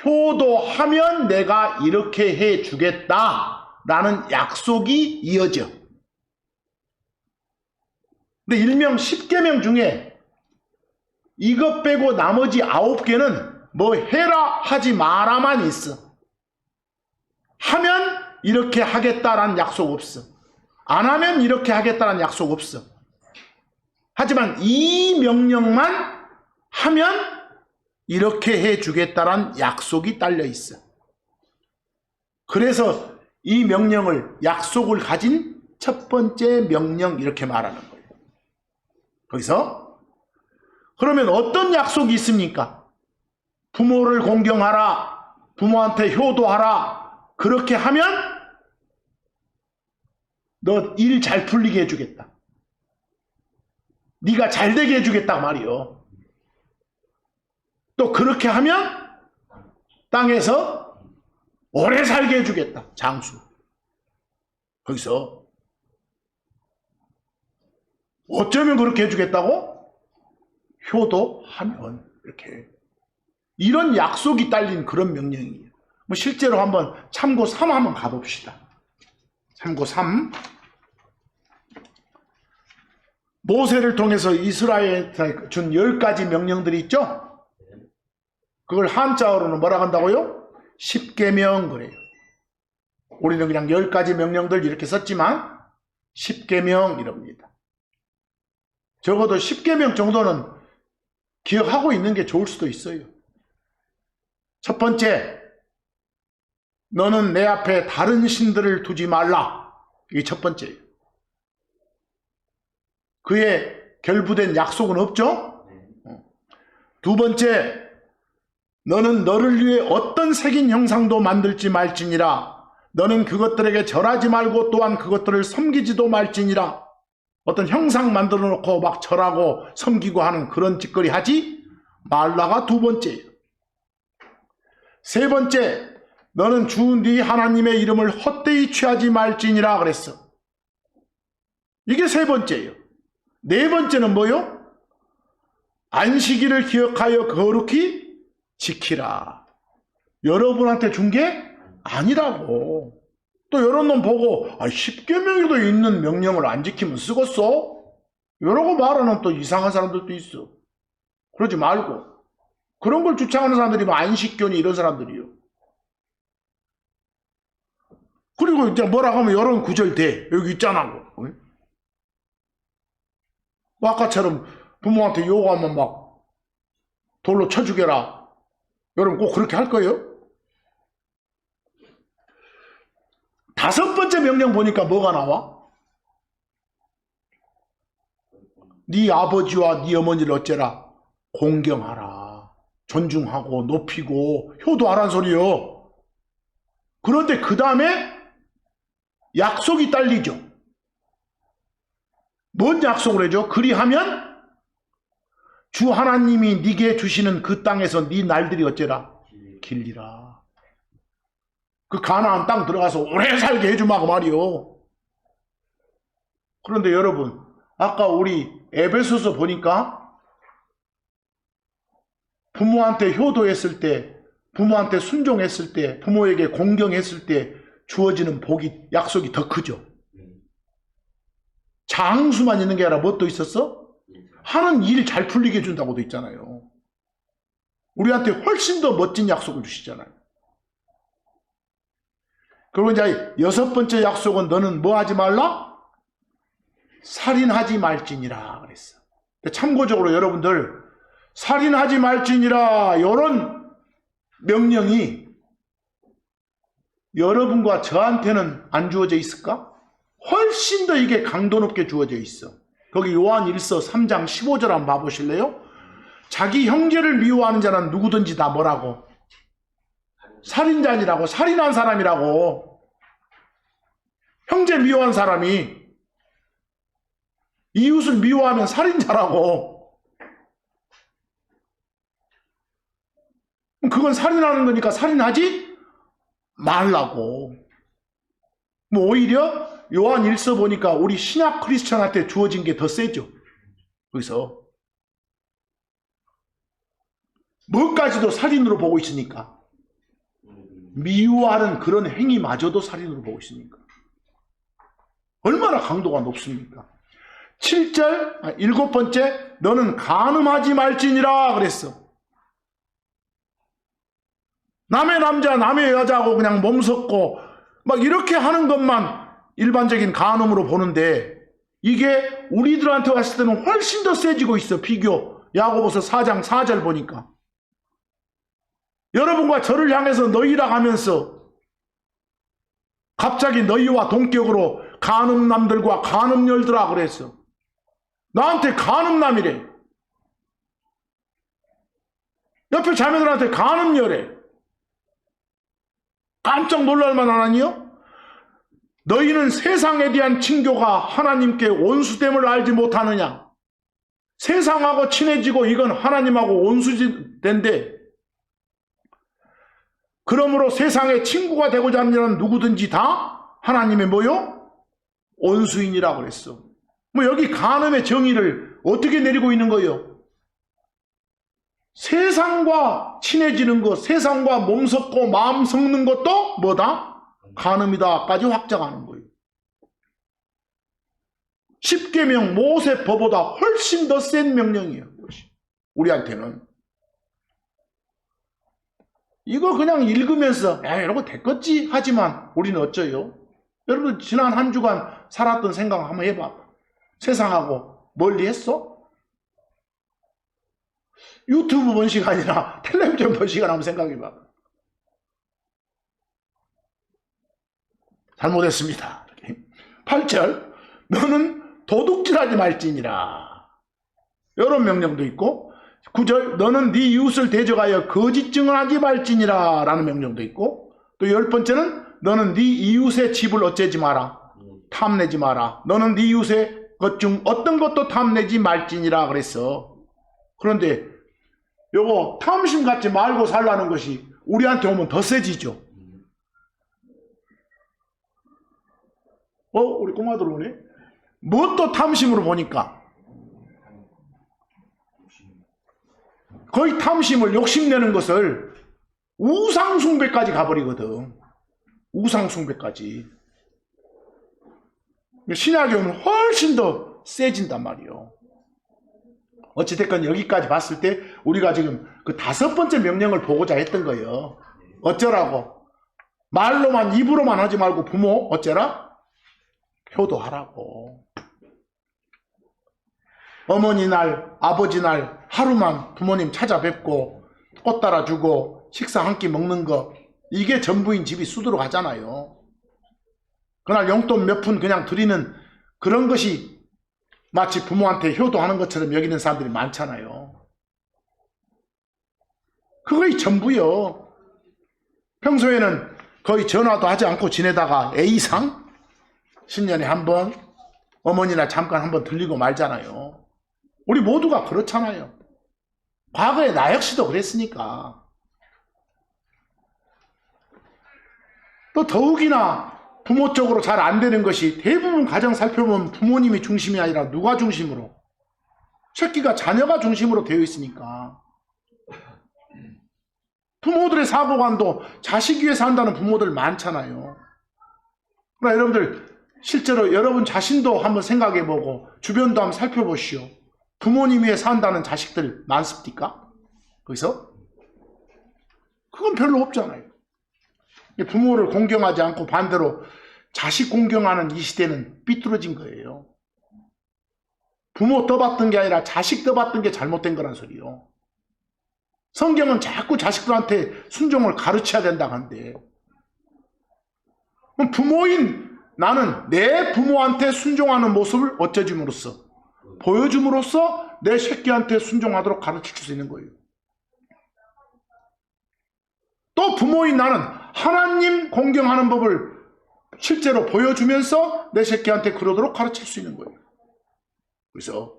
효도하면 내가 이렇게 해주겠다 라는 약속이 이어져. 근데 일명 10계명 중에 이것 빼고 나머지 9개는 뭐 해라 하지 마라만 있어. 하면 이렇게 하겠다라는 약속 없어. 안 하면 이렇게 하겠다는 약속 없어. 하지만 이 명령만 하면 이렇게 해주겠다는 약속이 딸려 있어. 그래서 이 명령을 약속을 가진 첫 번째 명령 이렇게 말하는 거예요. 거기서 그러면 어떤 약속이 있습니까? 부모를 공경하라, 부모한테 효도하라. 그렇게 하면 너 일 잘 풀리게 해주겠다. 네가 잘 되게 해주겠다 말이요. 또 그렇게 하면 땅에서 오래 살게 해주겠다. 장수. 거기서 어쩌면 그렇게 해주겠다고? 효도하면 이렇게. 이런 약속이 딸린 그런 명령이에요. 뭐 실제로 한번 참고 3 한번 가봅시다. 참고 3. 모세를 통해서 이스라엘에 준 10가지 명령들이 있죠? 그걸 한자어로는 뭐라 한다고요? 10계명 그래요. 우리는 그냥 10가지 명령들 이렇게 썼지만 10계명 이럽니다. 적어도 10계명 정도는 기억하고 있는 게 좋을 수도 있어요. 첫 번째, 너는 내 앞에 다른 신들을 두지 말라. 이게 첫 번째예요. 그에 결부된 약속은 없죠? 두 번째, 너는 너를 위해 어떤 색인 형상도 만들지 말지니라. 너는 그것들에게 절하지 말고 또한 그것들을 섬기지도 말지니라. 어떤 형상 만들어 놓고 막 절하고 섬기고 하는 그런 짓거리 하지 말라가 두 번째예요. 세 번째, 너는 주 네 하나님의 이름을 헛되이 취하지 말지니라 그랬어. 이게 세 번째예요. 네 번째는 뭐요? 안식일을 기억하여 거룩히 지키라. 여러분한테 준 게 아니라고. 또 여러 놈 보고 10계명에도 있는 명령을 안 지키면 쓰겄어? 이러고 말하는 또 이상한 사람들도 있어. 그러지 말고. 그런 걸 주창하는 사람들이 뭐 안식교니 이런 사람들이요. 그리고 이제 뭐라고 하면 이런 구절 돼. 여기 있잖아. 뭐 아까처럼 부모한테 요구하면 막 돌로 쳐 죽여라. 여러분 꼭 그렇게 할 거예요? 다섯 번째 명령 보니까 뭐가 나와? 네 아버지와 네 어머니를 어째라? 공경하라. 존중하고 높이고 효도하라는 소리요. 그런데 그 다음에 약속이 딸리죠. 뭔 약속을 해줘? 그리하면 주 하나님이 네게 주시는 그 땅에서 네 날들이 어째라? 길리라. 그 가나안 땅 들어가서 오래 살게 해주마고 말이요. 그런데 여러분, 아까 우리 에베소서 보니까 부모한테 효도했을 때, 부모한테 순종했을 때, 부모에게 공경했을 때 주어지는 복이, 약속이 더 크죠. 장수만 있는 게 아니라 뭐 또 있었어? 하는 일 잘 풀리게 해준다고도 있잖아요. 우리한테 훨씬 더 멋진 약속을 주시잖아요. 그리고 이제 6번째 약속은 너는 뭐 하지 말라? 살인하지 말지니라 그랬어. 참고적으로 여러분들 살인하지 말지니라 이런 명령이 여러분과 저한테는 안 주어져 있을까? 훨씬 더 이게 강도 높게 주어져 있어. 거기 요한 1서 3장 15절 한번 봐보실래요? 자기 형제를 미워하는 자는 누구든지 다 뭐라고? 살인자니라고. 살인한 사람이라고. 형제 미워한 사람이 이웃을 미워하면 살인자라고. 그건 살인하는 거니까 살인하지 말라고. 뭐 오히려 요한 1서 보니까 우리 신약 크리스천한테 주어진 게 더 세죠. 거기서 뭐까지도 살인으로 보고 있으니까. 미워하는 그런 행위마저도 살인으로 보고 있으니까. 얼마나 강도가 높습니까? 7절, 7번째, 너는 간음하지 말지니라 그랬어. 남의 남자, 남의 여자하고 그냥 몸섞고 막 이렇게 하는 것만 일반적인 간음으로 보는데 이게 우리들한테 왔을 때는 훨씬 더 세지고 있어. 비교. 야고보서 4장 4절 보니까. 여러분과 저를 향해서 너희라 하면서 갑자기 너희와 동격으로 간음남들과 간음녀들아 그랬어. 나한테 간음남이래. 옆에 자매들한테 간음녀래. 깜짝 놀랄 만한 아니요? 너희는 세상에 대한 친교가 하나님께 온수됨을 알지 못하느냐? 세상하고 친해지고 이건 하나님하고 온수된데 그러므로 세상의 친구가 되고자 하는 자는 누구든지 다 하나님의 뭐요? 온수인이라고 그랬어. 뭐 여기 간음의 정의를 어떻게 내리고 있는 거예요? 세상과 친해지는 것, 세상과 몸 섞고 마음 섞는 것도 뭐다? 간음이다까지 확정하는 거예요. 십계명 모세법보다 훨씬 더 센 명령이에요. 우리한테는. 이거 그냥 읽으면서 야 이러고 됐겠지 하지만 우리는 어쩌요? 여러분 지난 한 주간 살았던 생각 한번 해봐. 세상하고 멀리 했어? 유튜브 본 시간이나 텔레비전 본 시간 한번 생각해봐. 잘못했습니다. 8절 너는 도둑질하지 말지니라. 이런 명령도 있고 9절 너는 네 이웃을 대적하여 거짓 증언하지 말지니라 라는 명령도 있고 또 10번째는 너는 네 이웃의 집을 어째지 마라. 탐내지 마라. 너는 네 이웃의 것 중 어떤 것도 탐내지 말지니라 그랬어. 그런데 요거 탐심 갖지 말고 살라는 것이 우리한테 오면 더 세지죠. 우리 꼬마들 오네? 뭐 또 탐심으로 보니까 거의 탐심을 욕심내는 것을 우상숭배까지 가버리거든. 우상숭배까지. 신약에 오면 훨씬 더 세진단 말이에요. 어찌됐건 여기까지 봤을 때 우리가 지금 그 5번째 명령을 보고자 했던 거예요. 어쩌라고? 말로만 입으로만 하지 말고 부모 어쩌라? 효도하라고. 어머니 날, 아버지 날 하루만 부모님 찾아뵙고 꽃 따라주고 식사 한 끼 먹는 거 이게 전부인 집이 수두룩 하잖아요. 그날 용돈 몇 푼 그냥 드리는 그런 것이 마치 부모한테 효도하는 것처럼 여기는 사람들이 많잖아요. 그거이 전부요. 평소에는 거의 전화도 하지 않고 지내다가 A상 신년에 한 번 어머니나 잠깐 한번 들리고 말잖아요. 우리 모두가 그렇잖아요. 과거에 나 역시도 그랬으니까. 또 더욱이나 부모 쪽으로 잘 안 되는 것이 대부분 가정 살펴보면 부모님이 중심이 아니라 누가 중심으로? 새끼가 자녀가 중심으로 되어 있으니까. 부모들의 사고관도 자식 위해서 한다는 부모들 많잖아요. 그러나 여러분들 실제로 여러분 자신도 한번 생각해보고 주변도 한번 살펴보시오. 부모님 위에 산다는 자식들 많습니까? 거기서? 그건 별로 없잖아요. 부모를 공경하지 않고 반대로 자식 공경하는 이 시대는 삐뚤어진 거예요. 부모 떠받든 게 아니라 자식 떠받든 게 잘못된 거란 소리요. 성경은 자꾸 자식들한테 순종을 가르쳐야 된다고 한대. 그럼 부모인 나는 내 부모한테 순종하는 모습을 어쩌줌으로써 보여줌으로써 내 새끼한테 순종하도록 가르칠 수 있는 거예요. 또 부모인 나는 하나님 공경하는 법을 실제로 보여주면서 내 새끼한테 그러도록 가르칠 수 있는 거예요. 그래서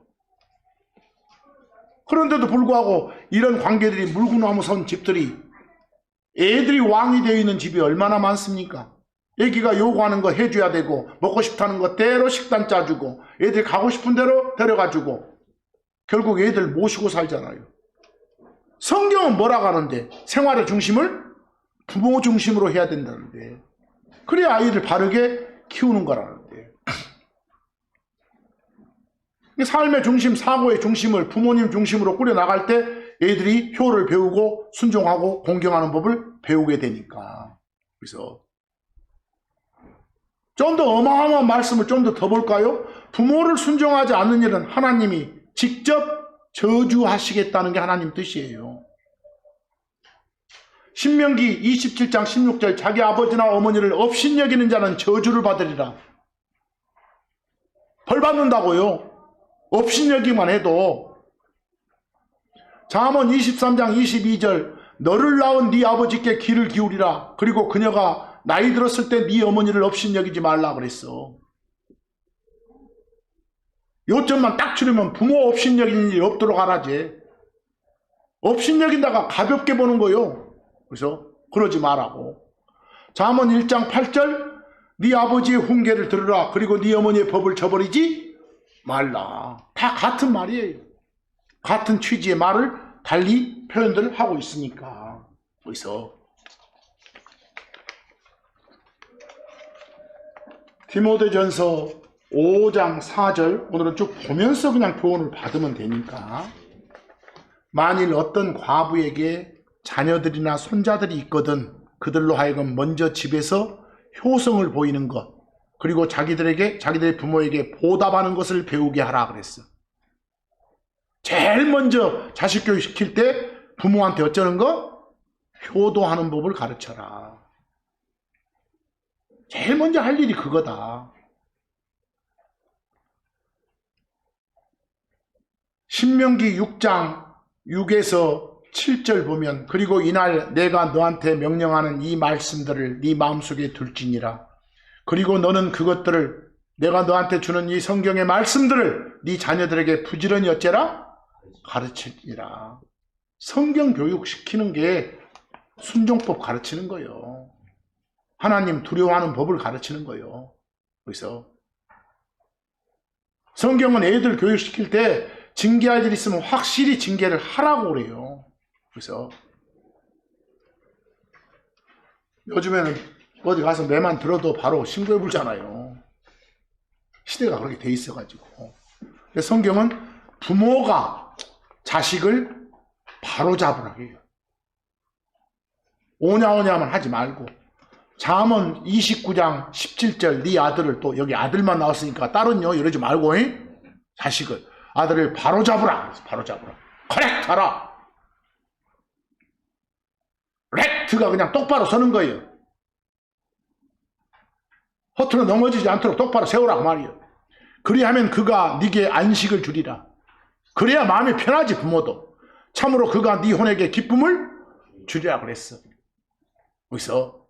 그런데도 불구하고 이런 관계들이 물구나무 선 집들이 애들이 왕이 되어 있는 집이 얼마나 많습니까? 애기가 요구하는 거 해줘야 되고 먹고 싶다는 거 대로 식단 짜주고 애들 가고 싶은 대로 데려가주고 결국 애들 모시고 살잖아요. 성경은 뭐라고 하는데 생활의 중심을 부모 중심으로 해야 된다는데 그래야 아이를 바르게 키우는 거라는데 삶의 중심, 사고의 중심을 부모님 중심으로 꾸려나갈 때 애들이 효를 배우고 순종하고 공경하는 법을 배우게 되니까. 그래서 좀 더 어마어마한 말씀을 좀 더 볼까요? 부모를 순종하지 않는 일은 하나님이 직접 저주하시겠다는 게 하나님 뜻이에요. 신명기 27장 16절 자기 아버지나 어머니를 업신여기는 자는 저주를 받으리라. 벌 받는다고요. 업신여기만 해도. 잠언 23장 22절 너를 낳은 네 아버지께 귀를 기울이라. 그리고 그녀가 나이 들었을 때 네 어머니를 업신여기지 말라 그랬어. 요점만 딱 줄이면 부모 업신여기는 일이 없도록 하라지. 업신여긴다가 가볍게 보는 거요. 그래서 그러지 말라고. 잠언 1장 8절 네 아버지의 훈계를 들으라. 그리고 네 어머니의 법을 저버리지 말라. 다 같은 말이에요. 같은 취지의 말을 달리 표현들을 하고 있으니까. 그래서 디모데전서 5장 4절 오늘은 쭉 보면서 그냥 교훈을 받으면 되니까 만일 어떤 과부에게 자녀들이나 손자들이 있거든 그들로 하여금 먼저 집에서 효성을 보이는 것 그리고 자기들의 부모에게 보답하는 것을 배우게 하라 그랬어. 제일 먼저 자식 교육 시킬 때 부모한테 어쩌는 거? 효도하는 법을 가르쳐라. 제일 먼저 할 일이 그거다. 신명기 6장 6에서 7절 보면 그리고 이날 내가 너한테 명령하는 이 말씀들을 네 마음속에 둘지니라. 그리고 너는 그것들을 내가 너한테 주는 이 성경의 말씀들을 네 자녀들에게 부지런히 어째라? 가르치니라. 성경 교육시키는 게 순종법 가르치는 거예요. 하나님 두려워하는 법을 가르치는 거예요. 그래서 성경은 애들 교육시킬 때 징계할 일 있으면 확실히 징계를 하라고 그래요. 그래서 요즘에는 어디 가서 내만 들어도 바로 신고해 불잖아요. 시대가 그렇게 돼 있어가지고. 성경은 부모가 자식을 바로 잡으라고 해요. 오냐오냐만 하지 말고. 잠언 29장 17절 네 아들을 또 여기 아들만 나왔으니까 딸은요 이러지 말고 자식을 아들을 바로 잡으라. 바로 잡으라. 커렉트 하라. 렉트가 그냥 똑바로 서는 거예요. 허투루 넘어지지 않도록 똑바로 세우라고 말이에요. 그리하면 그가 네게 안식을 주리라. 그래야 마음이 편하지 부모도. 참으로 그가 네 혼에게 기쁨을 주리라 그랬어. 여기서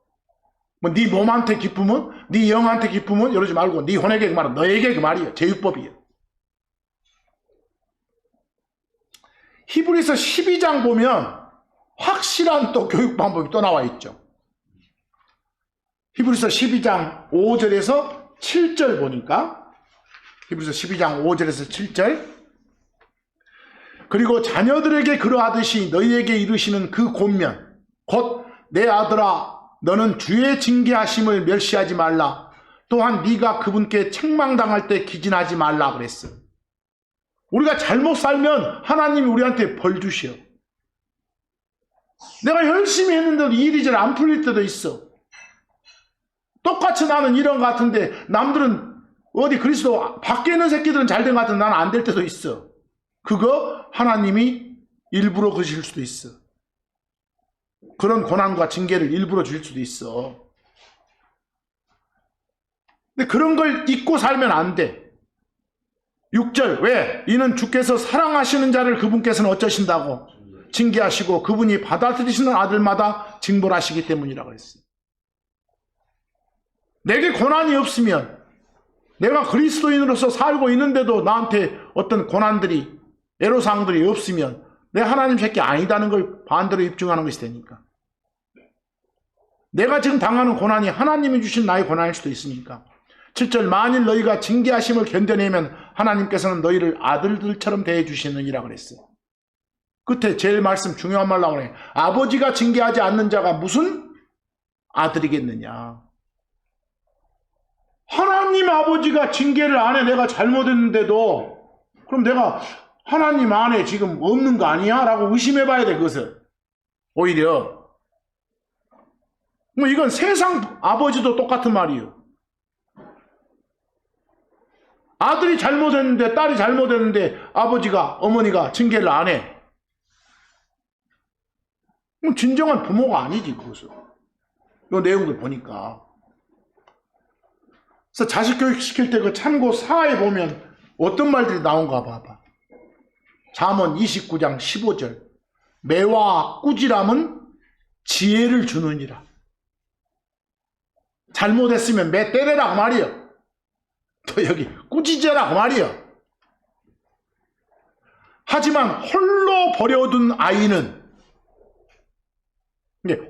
뭐 네 몸한테 기쁨은 네 영한테 기쁨은 이러지 말고 네 혼에게 그 말은 너에게 그 말이에요. 제육법이에요. 히브리서 12장 보면 확실한 또 교육 방법이 또 나와 있죠. 히브리서 12장 5절에서 7절 보니까 히브리서 12장 5절에서 7절 그리고 자녀들에게 그러하듯이 너희에게 이르시는 그 권면 곧 내 아들아 너는 주의 징계하심을 멸시하지 말라. 또한 네가 그분께 책망당할 때 기진하지 말라 그랬어. 우리가 잘못 살면 하나님이 우리한테 벌 주시오. 내가 열심히 했는데도 일이 잘 안 풀릴 때도 있어. 똑같이 나는 이런 것 같은데 남들은 어디 그리스도 밖에 있는 새끼들은 잘 된 것 같은데 나는 안 될 때도 있어. 그거 하나님이 일부러 그러실 수도 있어. 그런 고난과 징계를 일부러 주실 수도 있어. 근데 그런 걸 잊고 살면 안 돼. 6절 왜? 이는 주께서 사랑하시는 자를 그분께서는 어쩌신다고? 징계하시고 그분이 받아들이시는 아들마다 징벌하시기 때문이라고 그랬어요. 내게 고난이 없으면 내가 그리스도인으로서 살고 있는데도 나한테 어떤 고난들이 애로사항들이 없으면 내 하나님 새끼 아니다는 걸 반대로 입증하는 것이 되니까. 내가 지금 당하는 고난이 하나님이 주신 나의 고난일 수도 있으니까. 7절 만일 너희가 징계하심을 견뎌내면 하나님께서는 너희를 아들들처럼 대해주시느니라 그랬어요. 끝에 제일 말씀 중요한 말 나오네. 아버지가 징계하지 않는 자가 무슨 아들이겠느냐. 하나님 아버지가 징계를 안 해. 내가 잘못했는데도 그럼 내가 하나님 안에 지금 없는 거 아니야? 라고 의심해 봐야 돼. 그것을 오히려 뭐 이건 세상 아버지도 똑같은 말이에요. 아들이 잘못했는데 딸이 잘못했는데 아버지가 어머니가 징계를 안 해. 그럼 진정한 부모가 아니지. 그것은 이 내용들 보니까. 그래서 자식 교육 시킬 때 그 참고 4에 보면 어떤 말들이 나온가 봐봐. 잠언 29장 15절 매와 꾸지람은 지혜를 주느니라. 잘못했으면 매 때려라 그 말이요. 또 여기 꾸짖어라 그 말이요. 하지만 홀로 버려둔 아이는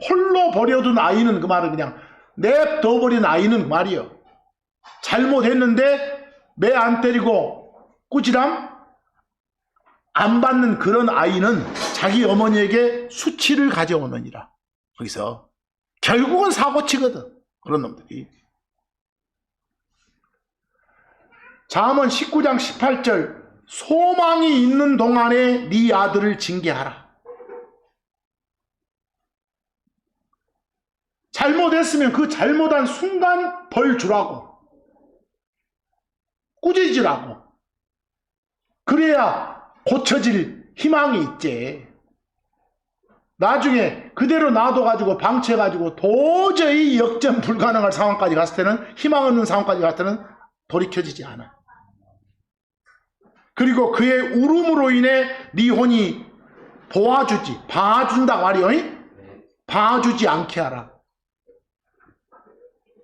홀로 버려둔 아이는 그 말은 그냥 냅둬버린 아이는 그 말이요. 잘못했는데 매 안 때리고 꾸지람 안 받는 그런 아이는 자기 어머니에게 수치를 가져오느니라. 거기서 결국은 사고치거든. 그런 놈들이. 잠언 19장 18절 소망이 있는 동안에 네 아들을 징계하라. 잘못했으면 그 잘못한 순간 벌 주라고. 꾸짖으라고. 그래야 고쳐질 희망이 있지. 나중에 그대로 놔둬가지고 방치해가지고 도저히 역전 불가능할 상황까지 갔을 때는 희망 없는 상황까지 갔을 때는 돌이켜지지 않아. 그리고 그의 울음으로 인해 네 혼이 봐준다 말이요. 봐주지 않게 하라.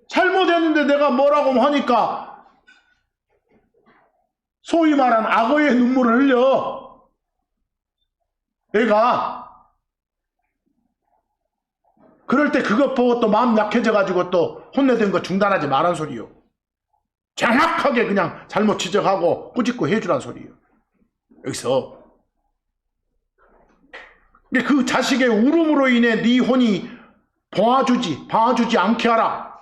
잘못했는데 내가 뭐라고 하니까 소위 말한 악어의 눈물을 흘려. 애가 그럴 때 그것 보고 또 마음 약해져가지고 또 혼내던 거 중단하지 말란 소리요. 정확하게 그냥 잘못 지적하고 꾸짖고 해주란 소리요. 여기서 그 자식의 울음으로 인해 네 혼이 봐주지 않게 하라.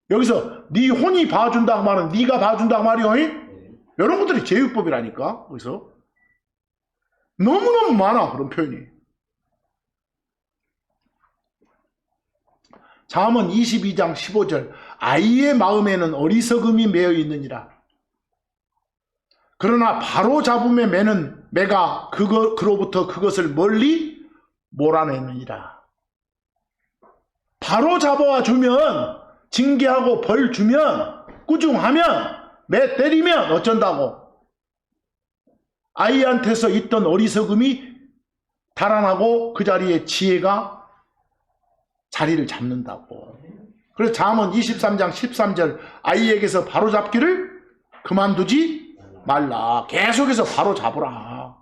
여기서 네 혼이 봐준다고 말은 네가 봐준다고 말이요. 이런 것들이 제휴법이라니까. 그래서 너무너무 많아 그런 표현이. 잠언 22장 15절 아이의 마음에는 어리석음이 매여 있느니라. 그러나 바로 잡음의 매가 그로부터 그것을 멀리 몰아내느니라. 바로 잡아와 주면 징계하고 벌 주면 꾸중하면 매 때리면 어쩐다고. 아이한테서 있던 어리석음이 달아나고 그 자리에 지혜가 자리를 잡는다고. 그래서 잠언 23장 13절 아이에게서 바로잡기를 그만두지 말라. 계속해서 바로잡으라.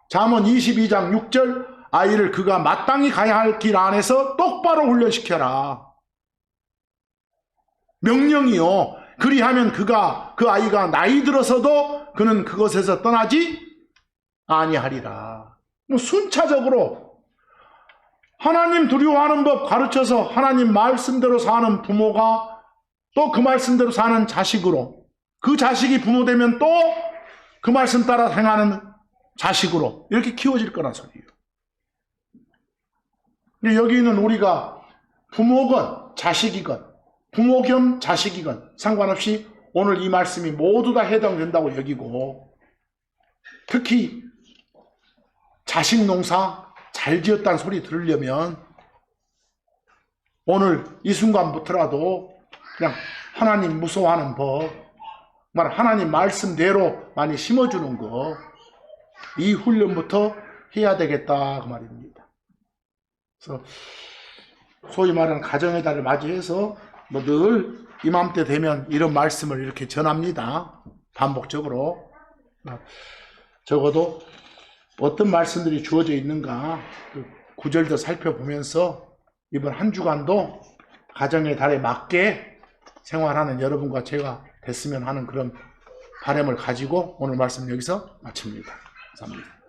잠언 22장 6절 아이를 그가 마땅히 가야 할 길 안에서 똑바로 훈련시켜라. 명령이요. 그리하면 그 아이가 나이 들어서도 그는 그것에서 떠나지 아니하리라. 순차적으로 하나님 두려워하는 법 가르쳐서 하나님 말씀대로 사는 부모가 또 그 말씀대로 사는 자식으로, 그 자식이 부모 되면 또 그 말씀 따라 행하는 자식으로 이렇게 키워질 거란 소리예요. 여기 있는 우리가 부모건 자식이건 부모 겸 자식이건 상관없이 오늘 이 말씀이 모두 다 해당된다고 여기고, 특히 자식 농사 잘 지었다는 소리 들으려면 오늘 이 순간부터라도 그냥 하나님 무서워하는 법, 하나님 말씀대로 많이 심어주는 거, 이 훈련부터 해야 되겠다 그 말입니다. 그래서 소위 말하는 가정의 달을 맞이해서 늘 이맘때 되면 이런 말씀을 이렇게 전합니다. 반복적으로. 적어도 어떤 말씀들이 주어져 있는가 그 구절도 살펴보면서 이번 한 주간도 가정의 달에 맞게 생활하는 여러분과 제가 됐으면 하는 그런 바람을 가지고 오늘 말씀 여기서 마칩니다. 감사합니다.